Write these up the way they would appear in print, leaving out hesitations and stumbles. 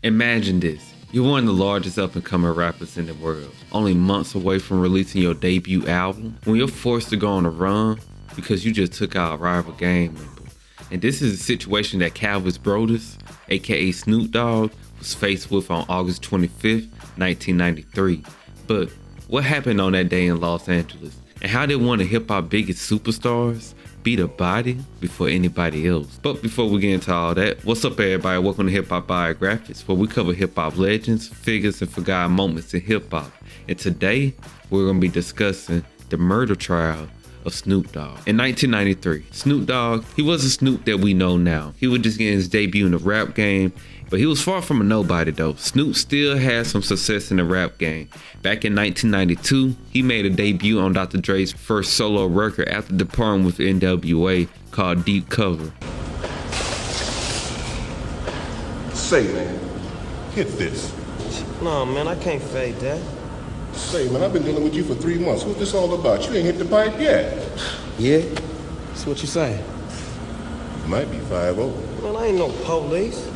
Imagine this. You're one of the largest up-and-coming rappers in the world, only months away from releasing your debut album, when you're forced to go on a run because you just took out a rival gang member. And this is a situation that Calvin's Broadus, aka Snoop Dogg, was faced with on August 25th, 1993. But what happened on that day in Los Angeles? And how did one of hip-hop biggest superstars beat a body before anybody else? But before we get into all that, what's up everybody? Welcome to Hip Hop Biographics, where we cover hip hop legends, figures, and forgotten moments in hip hop. And today, we're going to be discussing the murder trial of Snoop Dogg. In 1993, Snoop Dogg, he was a Snoop that we know now. He was just getting his debut in the rap game, but he was far from a nobody though. Snoop still had some success in the rap game. Back in 1992, he made a debut on Dr. Dre's first solo record after departing with NWA called Deep Cover. Say, man, hit this. No, man, I can't fade that. Say, man, I've been dealing with you for 3 months. What's this all about? You ain't hit the pipe yet. Yeah? That's what you saying? Might be 5-0. Man, I ain't no police.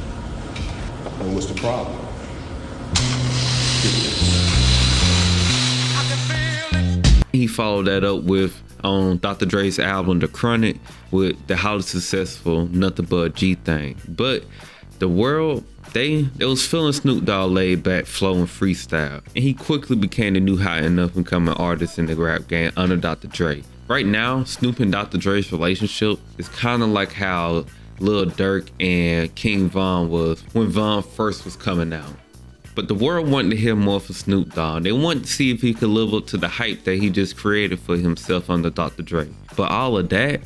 And what's the problem? He followed that up with on Dr. Dre's album The Chronic with the highly successful Nothing But G Thing. But the world, they was feeling Snoop Dogg laid back, flowing freestyle, and he quickly became the new hot and up and coming artist in the rap game under Dr. Dre. Right now, Snoop and Dr. Dre's relationship is kind of like how Lil Durk and King Von was when Von first was coming out. But the world wanted to hear more from Snoop Dogg. They wanted to see if he could live up to the hype that he just created for himself under Dr. Dre. But all of that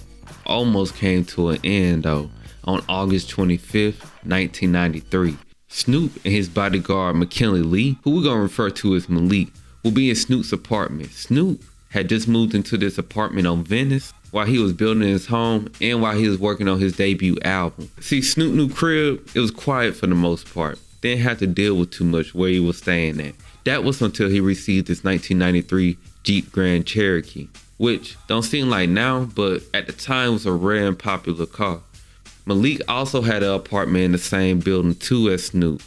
almost came to an end though on August 25th, 1993. Snoop and his bodyguard McKinley Lee, who we're gonna refer to as Malik, will be in Snoop's apartment. Snoop had just moved into this apartment on Venice while he was building his home and while he was working on his debut album. See, Snoop new crib, it was quiet for the most part. Didn't have to deal with too much where he was staying at. That was until he received his 1993 Jeep Grand Cherokee, which don't seem like now, but at the time was a rare and popular car. Malik also had an apartment in the same building too as Snoop,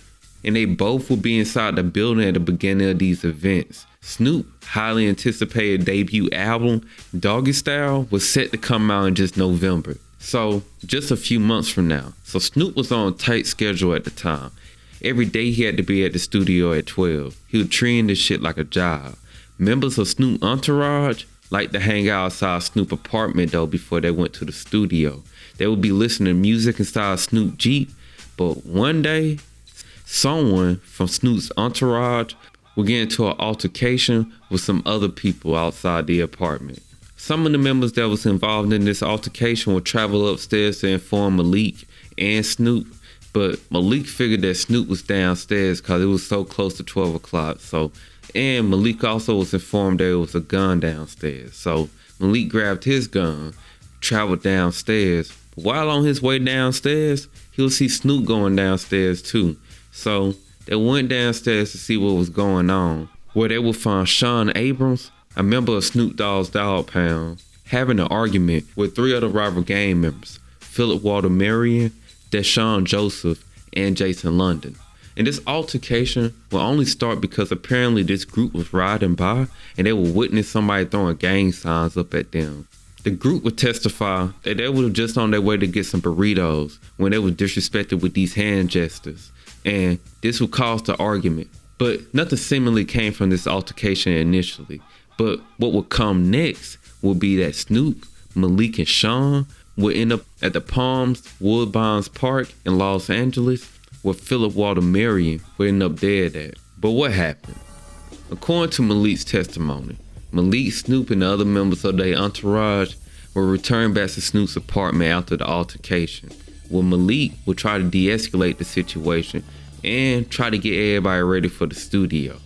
and they both would be inside the building at the beginning of these events. Snoop's highly anticipated debut album, Doggystyle, was set to come out in just November, so just a few months from now. So Snoop was on a tight schedule at the time. Every day he had to be at the studio at 12. He was treating this shit like a job. Members of Snoop entourage liked to hang out outside Snoop apartment though before they went to the studio. They would be listening to music inside Snoop Jeep, but one day, someone from Snoop's entourage would get into an altercation with some other people outside the apartment. Some of the members that was involved in this altercation would travel upstairs to inform Malik and Snoop, but Malik figured that Snoop was downstairs because it was so close to 12 o'clock. And Malik also was informed there was a gun downstairs. So Malik grabbed his gun, traveled downstairs. While on his way downstairs, he'll see Snoop going downstairs too. So they went downstairs to see what was going on, where they would find Sean Abrams, a member of Snoop Dogg's Dog Pound, having an argument with 3 other rival gang members, Phillip Woldermariam, Deshaun Joseph, and Jason London. And this altercation will only start because apparently this group was riding by and they would witness somebody throwing gang signs up at them. The group would testify that they were just on their way to get some burritos when they were disrespected with these hand gestures, and this would cause the argument. But nothing seemingly came from this altercation initially. But what would come next would be that Snoop, Malik, and Sean would end up at the Palms Woodbines Park in Los Angeles, where Phillip Woldermariam would end up dead at. But what happened? According to Malik's testimony, Malik, Snoop, and the other members of their entourage would return back to Snoop's apartment after the altercation, where Malik would try to de-escalate the situation and try to get everybody ready for the studio.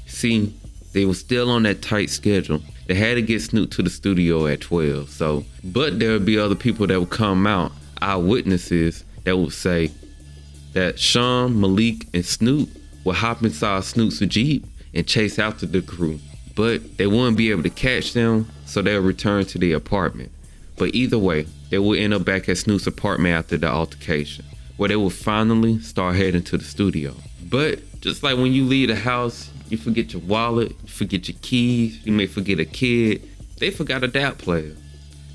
See, they were still on that tight schedule. They had to get Snoop to the studio at 12, but there would be other people that would come out, eyewitnesses that would say that Sean, Malik, and Snoop would hop inside Snoop's Jeep and chase after the crew. But they wouldn't be able to catch them, so they'll return to the apartment. But either way, they will end up back at Snoop's apartment after the altercation, where they will finally start heading to the studio. But just like when you leave the house, you forget your wallet, you forget your keys, you may forget a kid, they forgot a DAP player.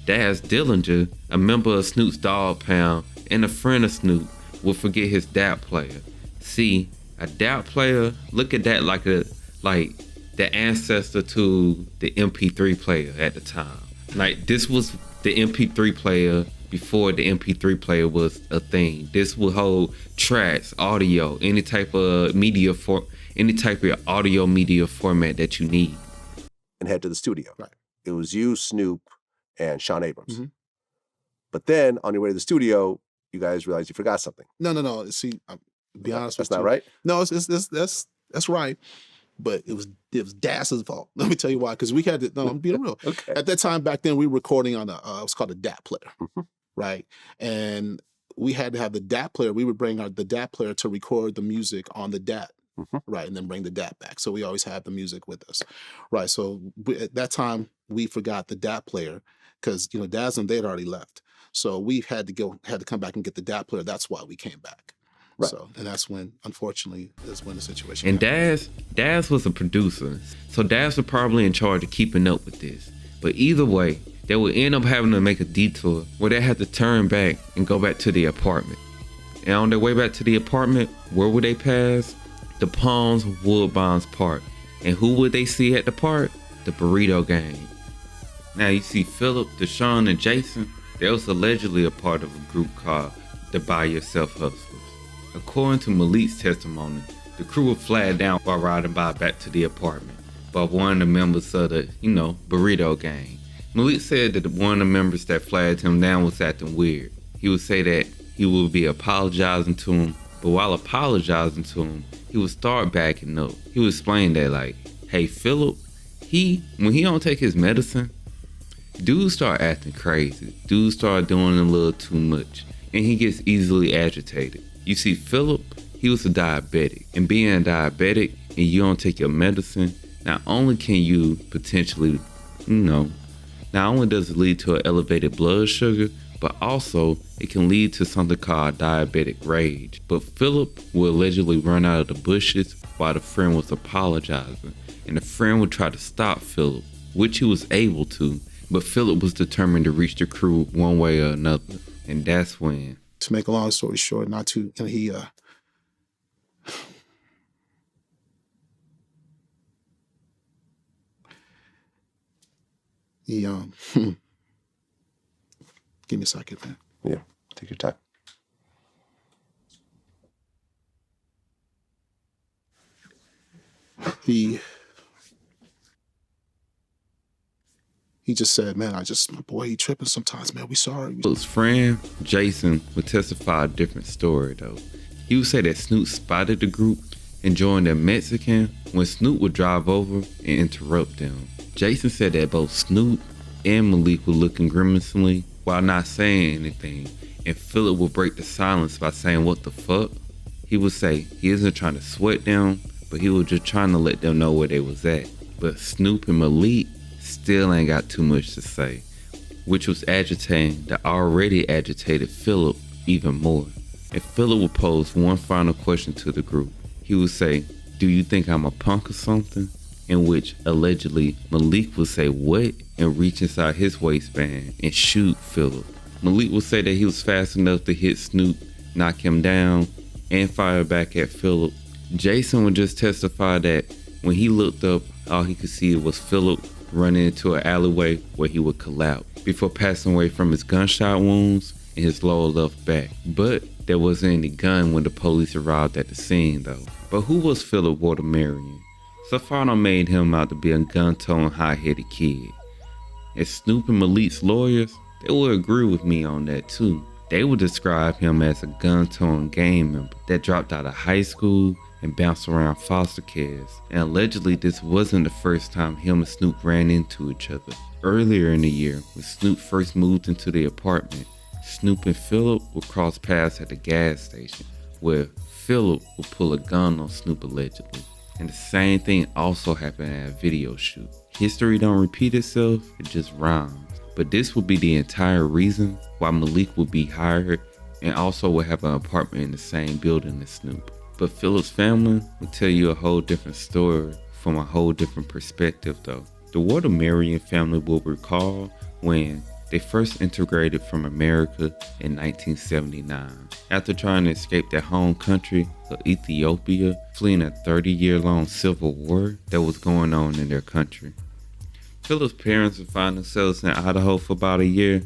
Daz Dillinger, a member of Snoop's Dogg Pound and a friend of Snoop, will forget his DAP player. See, a DAP player, look at that like the ancestor to the MP3 player at the time. Like, this was the MP3 player before the MP3 player was a thing. This will hold tracks, audio, any type of audio media format that you need. And head to the studio. Right. It was you, Snoop, and Sean Abrams. But then on your way to the studio, you guys realized you forgot something. No. See, be honest with you. That's not right? No, that's right. But it was Daz's fault. Let me tell you why. Because we had to. No, I'm being real. Okay. At that time back then, we were recording on it was called a DAP player, right? And we had to have the DAP player. We would bring the DAP player to record the music on the DAP, right, and then bring the DAP back. So we always had the music with us, right? So at that time, we forgot the DAP player because Daz and they had already left. So we had to come back and get the DAP player. That's why we came back. Right. So, and that's when, unfortunately, that's when the situation happened. Daz was a producer, so Daz was probably in charge of keeping up with this. But either way, they would end up having to make a detour where they had to turn back and go back to the apartment. And on their way back to the apartment, where would they pass? The Palms Woodbines Park. And who would they see at the park? The Burrito Gang. Now you see Phillip, Deshaun, and Jason. They was allegedly a part of a group called the Buy Yourself Hustlers. According to Malik's testimony, the crew was flagged down while riding back to the apartment by one of the members of the, Burrito Gang. Malik said that one of the members that flagged him down was acting weird. He would say that he would be apologizing to him, but while apologizing to him, he would start backing up. He would explain that hey, Phillip, when he don't take his medicine, dudes start acting crazy. Dudes start doing a little too much, and he gets easily agitated. You see, Phillip, he was a diabetic, and being a diabetic and you don't take your medicine, not only can you potentially, not only does it lead to an elevated blood sugar, but also it can lead to something called diabetic rage. But Phillip will allegedly run out of the bushes while the friend was apologizing, and the friend would try to stop Phillip, which he was able to, but Phillip was determined to reach the crew one way or another, and that's when. To make a long story short, give me a second, man. Yeah, take your time. He just said, man, my boy, he tripping sometimes, man. We sorry. His friend, Jason, would testify a different story, though. He would say that Snoop spotted the group enjoying their Mexican when Snoop would drive over and interrupt them. Jason said that both Snoop and Malik were looking grimacingly while not saying anything, and Phillip would break the silence by saying, "What the fuck?" He would say he isn't trying to sweat them, but he was just trying to let them know where they was at. But Snoop and Malik still ain't got too much to say, which was agitating the already agitated Phillip even more. And Phillip would pose one final question to the group. He would say, "Do you think I'm a punk or something?" In which allegedly Malik would say what and reach inside his waistband and shoot Phillip. Malik would say that he was fast enough to hit Snoop, knock him down, and fire back at Phillip. Jason would just testify that when he looked up, all he could see was Phillip running into an alleyway where he would collapse before passing away from his gunshot wounds in his lower left back. But there wasn't any gun when the police arrived at the scene though. But who was Phillip Woldermariam? So far I made him out to be a gun-toting, hot-headed kid. And Snoop and Malik's lawyers, they would agree with me on that too. They would describe him as a gun-toting gang member that dropped out of high school and bounced around foster cares. And allegedly this wasn't the first time him and Snoop ran into each other. Earlier in the year, when Snoop first moved into the apartment, Snoop and Phillip would cross paths at the gas station, where Phillip would pull a gun on Snoop allegedly. And the same thing also happened at a video shoot. History don't repeat itself, it just rhymes. But this would be the entire reason why Malik would be hired and also would have an apartment in the same building as Snoop. But Phillip's family will tell you a whole different story from a whole different perspective though. The Woldermariam family will recall when they first integrated from America in 1979. After trying to escape their home country of Ethiopia, fleeing a 30-year-long civil war that was going on in their country. Phillip's parents would find themselves in Idaho for about a year,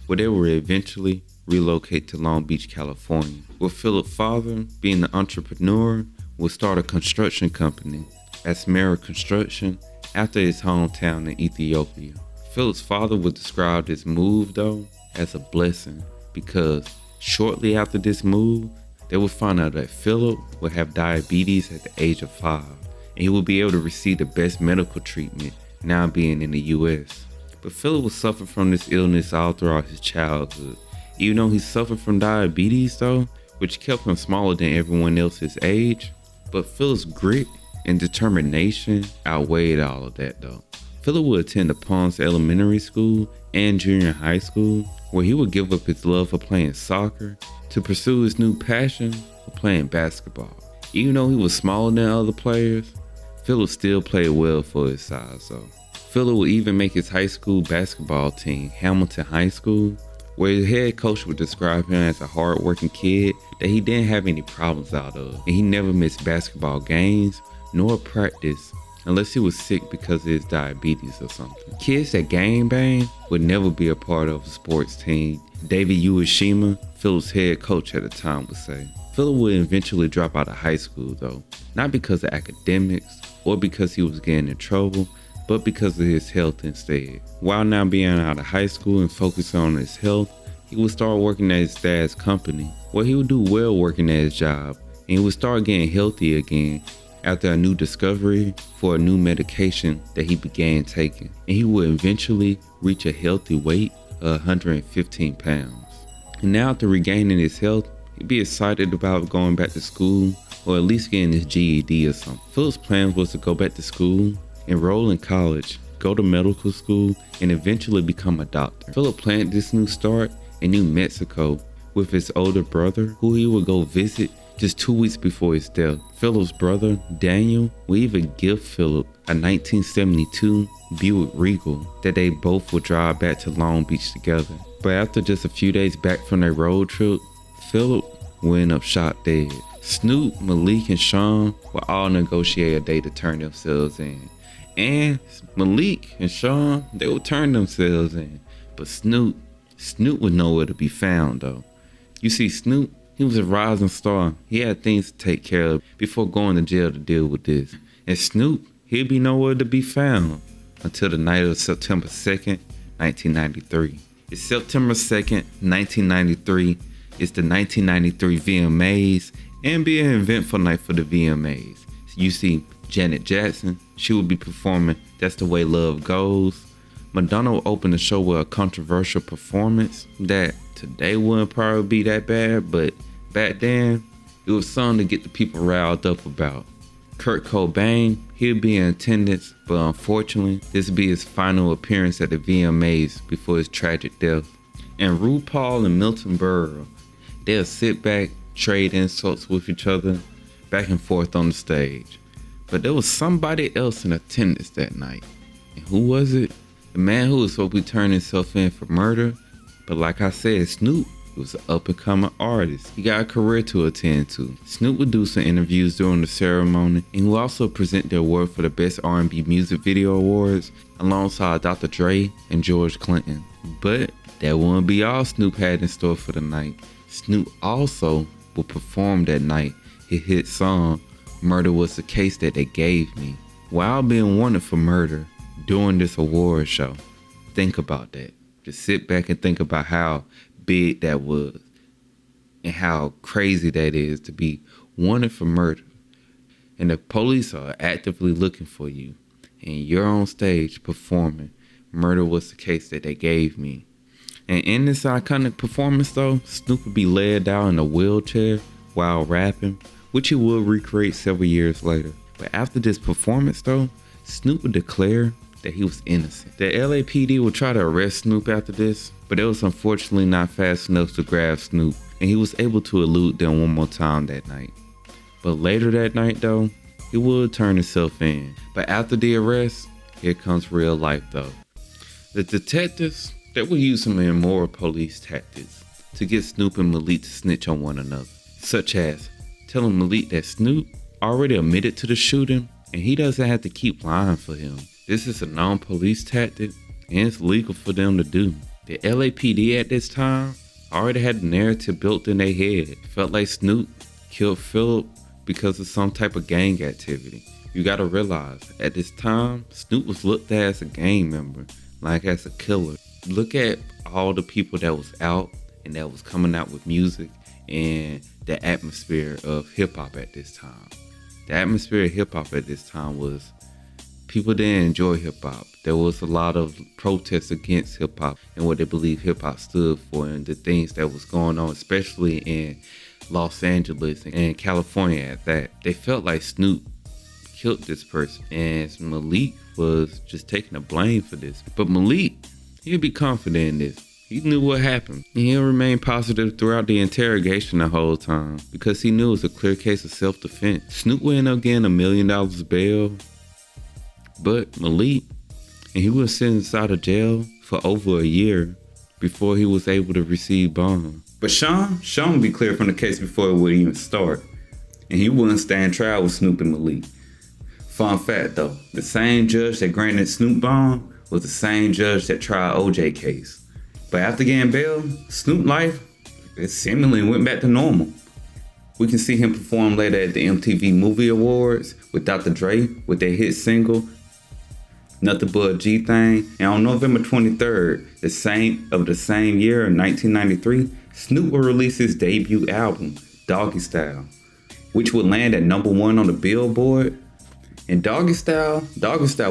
where they would eventually relocate to Long Beach, California, where Phillip's father, being an entrepreneur, would start a construction company, Asmara Construction, after his hometown in Ethiopia. Phillip's father would describe this move though as a blessing because shortly after this move, they would find out that Phillip would have diabetes at the age of 5 and he would be able to receive the best medical treatment now being in the US. But Phillip would suffer from this illness all throughout his childhood. Even though he suffered from diabetes though, which kept him smaller than everyone else his age, but Phillip's grit and determination outweighed all of that though. Phillip would attend the Ponce Elementary School and junior high school, where he would give up his love for playing soccer to pursue his new passion for playing basketball. Even though he was smaller than other players, Phillip still played well for his size though. Phillip would even make his high school basketball team, Hamilton High School, where his head coach would describe him as a hard-working kid that he didn't have any problems out of, and he never missed basketball games nor practice unless he was sick because of his diabetes or something. Kids that gang bang would never be a part of a sports team, David Ueshima, Phillip's head coach at the time, would say. Phillip would eventually drop out of high school though, not because of academics or because he was getting in trouble, but because of his health instead. While now being out of high school and focusing on his health, he would start working at his dad's company, where he would do well working at his job, and he would start getting healthy again after a new discovery for a new medication that he began taking. And he would eventually reach a healthy weight of 115 pounds. And now after regaining his health, he'd be excited about going back to school or at least getting his GED or something. Phillip's plan was to go back to school, enroll in college, go to medical school, and eventually become a doctor. Phillip planned this new start in New Mexico with his older brother, who he would go visit just 2 weeks before his death. Phillip's brother, Daniel, would even give Phillip a 1972 Buick Regal that they both would drive back to Long Beach together. But after just a few days back from their road trip, Phillip would end up shot dead. Snoop, Malik, and Sean would all negotiate a day to turn themselves in. And Malik and Sean, they would turn themselves in. But Snoop was nowhere to be found though. You see, Snoop, he was a rising star. He had things to take care of before going to jail to deal with this. And Snoop, he'd be nowhere to be found until the night of September 2nd, 1993. It's September 2nd, 1993. It's the 1993 VMAs and be an eventful night for the VMAs. You see Janet Jackson, she would be performing That's the Way Love Goes. Madonna will open the show with a controversial performance that today wouldn't probably be that bad, but back then, it was something to get the people riled up about. Kurt Cobain, he'll be in attendance, but unfortunately, this will be his final appearance at the VMAs before his tragic death. And RuPaul and Milton Berle, they'll sit back, trade insults with each other, back and forth on the stage. But there was somebody else in attendance that night. And who was it? The man who was supposed to be turning himself in for murder. But like I said, Snoop was an up-and-coming artist. He got a career to attend to. Snoop would do some interviews during the ceremony, and he would also present the award for the Best R&B Music Video Awards alongside Dr. Dre and George Clinton. But that wouldn't be all Snoop had in store for the night. Snoop also would perform that night his hit song, Murder Was the Case That They Gave Me, while being wanted for murder during this award show. Think about that. Just sit back and think about how big that was and how crazy that is to be wanted for murder. And the police are actively looking for you. And you're on stage performing Murder Was the Case That They Gave Me. And in this iconic performance though, Snoop would be led out in a wheelchair while rapping, which he will recreate several years later. But after this performance though, Snoop would declare that he was innocent. The LAPD would try to arrest Snoop after this, but it was unfortunately not fast enough to grab Snoop, and he was able to elude them one more time that night. But later that night though, he would turn himself in. But after the arrest, here comes real life though. The detectives, they were using immoral police tactics to get Snoop and Malik to snitch on one another, such as telling Malik that Snoop already admitted to the shooting and he doesn't have to keep lying for him. This is a non-police tactic and it's legal for them to do. The LAPD at this time already had the narrative built in their head. It felt like Snoop killed Phillip because of some type of gang activity. You gotta realize, at this time, Snoop was looked at as a gang member, like as a killer. Look at all the people that was out and that was coming out with music and the atmosphere of hip hop at this time. The atmosphere of hip hop at this time was people didn't enjoy hip hop. There was a lot of protests against hip hop and what they believe hip hop stood for and the things that was going on, especially in Los Angeles and California at that. They felt like Snoop killed this person and Malik was just taking the blame for this. But Malik, he'll be confident in this. He knew what happened and he'll remain positive throughout the interrogation the whole time because he knew it was a clear case of self-defense. Snoop would end up getting $1 million bail, but Malik, and he was sent inside of jail for over a year before he was able to receive bond. But Sean would be cleared from the case before it would even start, and he wouldn't stand trial with Snoop and Malik. Fun fact though, the same judge that granted Snoop bond was the same judge that tried OJ case. But after getting bail, Snoop life, it seemingly went back to normal. We can see him perform later at the MTV Movie Awards with Dr. Dre with their hit single, Nothing But a G Thing. And on November 23rd, the same year in 1993, Snoop will release his debut album, Doggystyle, which would land at #1 on the Billboard. And Doggystyle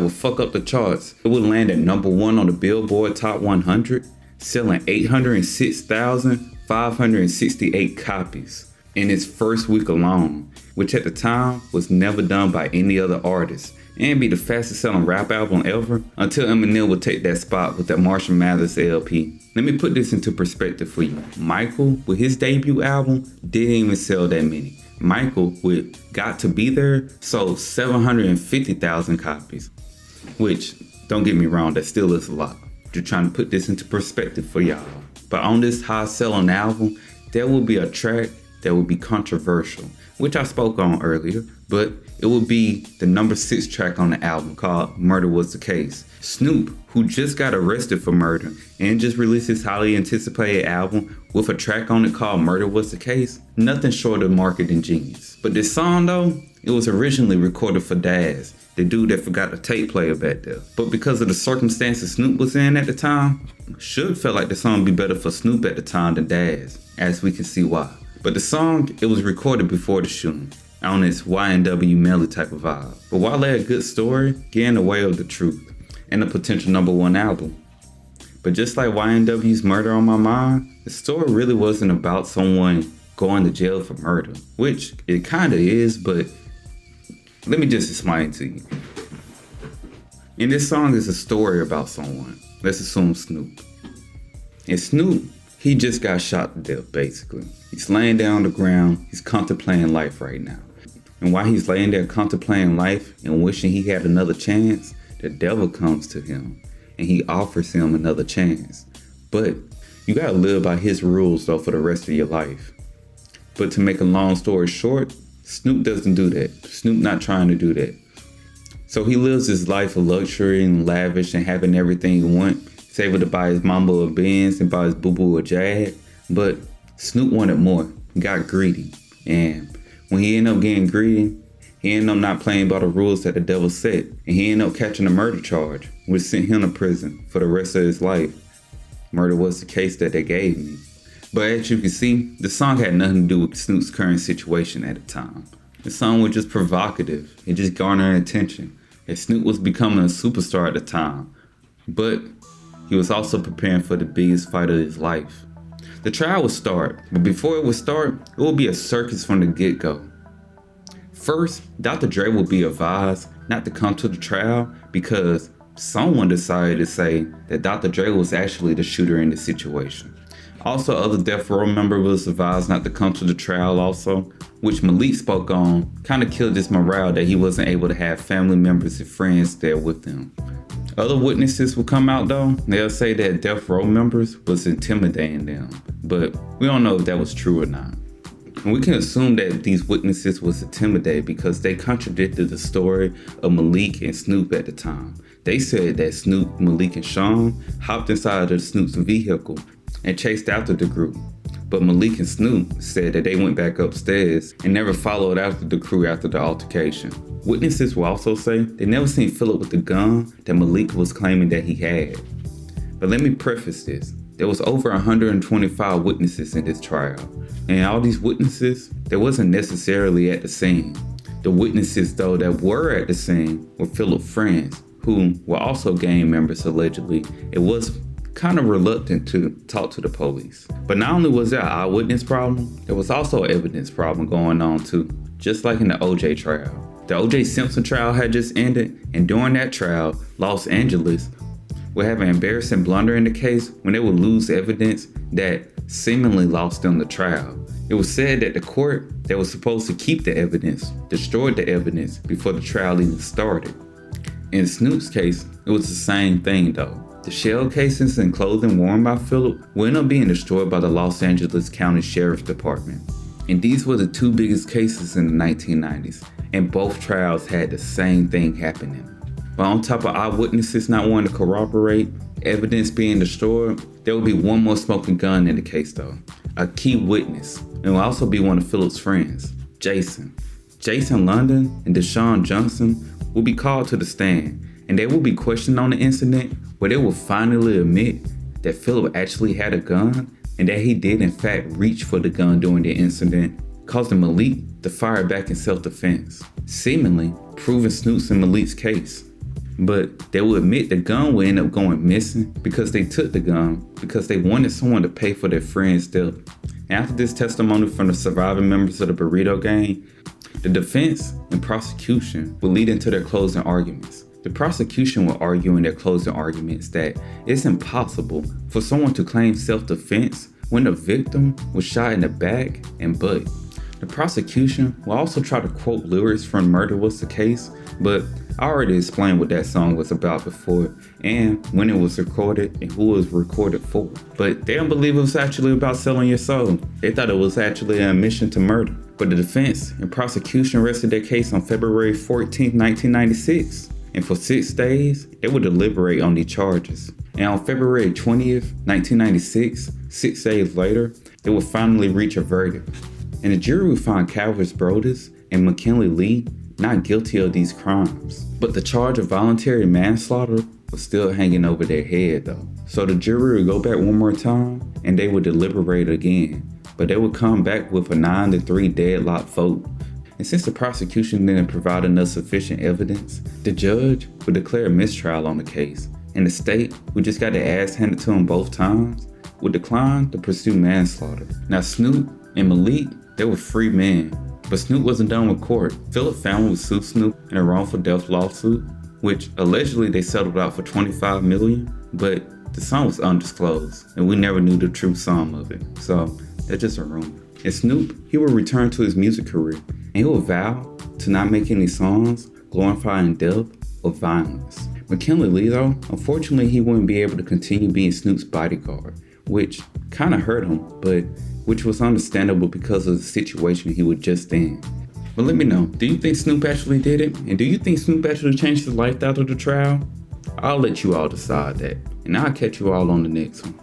would fuck up the charts. It would land at #1 on the Billboard Top 100, selling 806,568 copies in its first week alone, which at the time was never done by any other artist, and be the fastest selling rap album ever until Eminem would take that spot with that Marshall Mathers LP. Let me put this into perspective for you. Michael, with his debut album, didn't even sell that many. Michael, with Got to Be There, sold 750,000 copies, which, don't get me wrong, that still is a lot. Just trying to put this into perspective for y'all. But on this high selling album, there will be a track that will be controversial, which I spoke on earlier, but it will be the #6 track on the album called Murder Was the Case. Snoop, who just got arrested for murder and just released his highly anticipated album with a track on it called Murder Was the Case, nothing short of marketing genius. But this song though, it was originally recorded for Daz, the dude that forgot the tape player back there. But because of the circumstances Snoop was in at the time, should felt like the song would be better for Snoop at the time than Daz, as we can see why. But the song, it was recorded before the shooting, on its YNW melody type of vibe. But while they had a good story, get in the way of the truth, and a potential #1 album. But just like YNW's Murder on My Mind, the story really wasn't about someone going to jail for murder, which it kinda is, but let me just explain to you. In this song is a story about someone. Let's assume Snoop. And Snoop, he just got shot to death, basically. He's laying down on the ground, he's contemplating life right now. And while he's laying there contemplating life and wishing he had another chance, the devil comes to him and he offers him another chance. But you gotta live by his rules though for the rest of your life. But to make a long story short, Snoop doesn't do that. Snoop not trying to do that. So he lives his life of luxury and lavish and having everything he wants. He's able to buy his mama a Benz and buy his boo-boo a Jag. But Snoop wanted more. He got greedy. And when he ended up getting greedy, he ended up not playing by the rules that the devil set. And he ended up catching a murder charge, which sent him to prison for the rest of his life. Murder was the case that they gave me. But as you can see, the song had nothing to do with Snoop's current situation at the time. The song was just provocative. It just garnered attention. And Snoop was becoming a superstar at the time. But he was also preparing for the biggest fight of his life. The trial would start, but before it would start, it would be a circus from the get-go. First, Dr. Dre would be advised not to come to the trial because someone decided to say that Dr. Dre was actually the shooter in the situation. Also, other death row member was advised not to come to the trial also, which Malik spoke on, kind of killed his morale that he wasn't able to have family members and friends there with him. Other witnesses will come out though, they'll say that death row members was intimidating them, but we don't know if that was true or not. And we can assume that these witnesses was intimidated because they contradicted the story of Malik and Snoop at the time. They said that Snoop, Malik, and Sean hopped inside of Snoop's vehicle and chased after the group. But Malik and Snoop said that they went back upstairs and never followed after the crew after the altercation. Witnesses will also say they never seen Phillip with the gun that Malik was claiming that he had. But let me preface this. There was over 125 witnesses in this trial. And all these witnesses, they wasn't necessarily at the scene. The witnesses though that were at the scene were Phillip's friends, who were also gang members allegedly. It was kind of reluctant to talk to the police. But not only was there an eyewitness problem, there was also an evidence problem going on too, just like in the OJ trial. The OJ Simpson trial had just ended, and during that trial, Los Angeles would have an embarrassing blunder in the case when they would lose evidence that seemingly lost them the trial. It was said that the court that was supposed to keep the evidence destroyed the evidence before the trial even started. In Snoop's case, it was the same thing though. The shell casings and clothing worn by Phillip would end up being destroyed by the Los Angeles County Sheriff's Department. And these were the two biggest cases in the 1990s, and both trials had the same thing happening. But on top of eyewitnesses not wanting to corroborate, evidence being destroyed, there would be one more smoking gun in the case though. A key witness, and will also be one of Phillip's friends, Jason. Jason London and Deshaun Johnson will be called to the stand, and they will be questioned on the incident where they will finally admit that Phillip actually had a gun and that he did in fact reach for the gun during the incident, causing Malik to fire back in self-defense, seemingly proving Snoop's and Malik's case. But they will admit the gun will end up going missing because they took the gun because they wanted someone to pay for their friend's death. After this testimony from the surviving members of the Burrito Gang, the defense and prosecution will lead into their closing arguments. The prosecution will argue in their closing arguments that it's impossible for someone to claim self-defense when the victim was shot in the back and butt. The prosecution will also try to quote lyrics from Murder Was the Case, but I already explained what that song was about before and when it was recorded and who it was recorded for. But they don't believe it was actually about selling your soul. They thought it was actually an admission to murder. But the defense and prosecution rested their case on February 14, 1996. And for 6 days, they would deliberate on these charges. And on February 20th, 1996, 6 days later, they would finally reach a verdict. And the jury would find Calvin Broadus and McKinley Lee not guilty of these crimes. But the charge of voluntary manslaughter was still hanging over their head though. So the jury would go back one more time and they would deliberate again. But they would come back with a 9-3 deadlock vote. And since the prosecution didn't provide enough sufficient evidence, the judge would declare a mistrial on the case. And the state, who just got their ass handed to them both times, would decline to pursue manslaughter. Now Snoop and Malik, they were free men. But Snoop wasn't done with court. Phillip's family would sue Snoop in a wrongful death lawsuit, which allegedly they settled out for $25 million, but the sum was undisclosed, and we never knew the true sum of it. So that's just a rumor. And Snoop, he would return to his music career, and he would vow to not make any songs glorifying death or violence. McKinley Lee though, unfortunately he wouldn't be able to continue being Snoop's bodyguard, which kind of hurt him, but which was understandable because of the situation he was just in. But let me know, do you think Snoop actually did it? And do you think Snoop actually changed his life after the trial? I'll let you all decide that, and I'll catch you all on the next one.